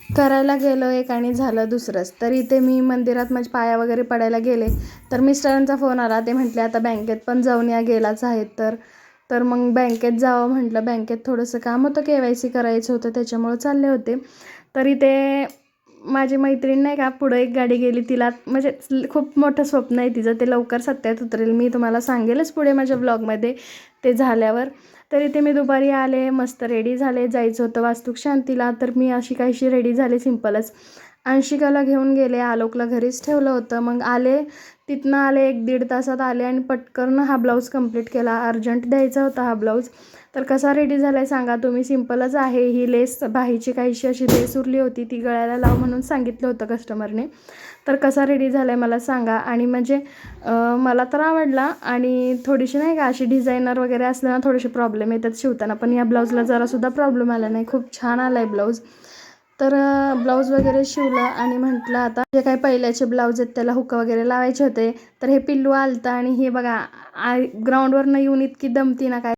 करायला गेलो एक आणि झालं दुसरंच. तर इथे मी मंदिरात माझे पाया वगैरे पडायला गेले, तर मिस्टरांचा फोन आला. ते म्हटले आता बँकेत पण जाऊन या, गेलाच आहेत तर. तर मग बँकेत जावं म्हटलं. बँकेत थोडंसं काम होतं, KYC करायचं होतं, त्याच्यामुळं चालले होते. तर इथे माझी मैत्रीण नाही का, पुढं एक गाडी गेली. तिला म्हणजे खूप मोठं स्वप्न आहे तिचं, ते लवकर सत्यात उतरेल. मी तुम्हाला सांगेलच पुढे माझ्या ब्लॉगमध्ये ते झाल्यावर. तर इथे मी दुपारी आले, मस्त रेडी झाले, जायचं होतं वास्तुक शांतीला. तर मी अशी काहीशी रेडी झाले सिंपलच. अंशिकाला घेऊन गेले, आलोकला घरीच ठेवलं होतं. मग आले, तिथनं आले 1-1.5 तासात आले आणि पटकन हा ब्लाऊज कंप्लीट केला. अर्जंट द्यायचा होता हा ब्लाऊज. तर कसा रेडी झाला आहे सांगा तुम्ही. सिंपलच आहे. ही लेस बाहीची काहीशी अशी लेस उरली होती, ती गळ्याला लाव म्हणून सांगितलं होतं कस्टमरने. तर कसा रेडी झाला आहे मला सांगा. आणि म्हणजे मला तर आवडला. आणि थोडीशी नाही का अशी डिझायनर वगैरे असलं ना, थोडेसे प्रॉब्लेम येतात शिवताना, पण या ब्लाऊजला जरासुद्धा प्रॉब्लेम आला नाही. खूप छान आला आहे ब्लाऊज. तर ब्लाऊज वगैरे शिवलं आणि म्हटलं आता जे काही पहिल्याचे ब्लाऊज आहेत त्याला हुक वगैरे लावायचे होते. तर हे पिल्लू आलतं आणि हे बघा ग्राउंडवरनं येऊन इतकी दमती ना काय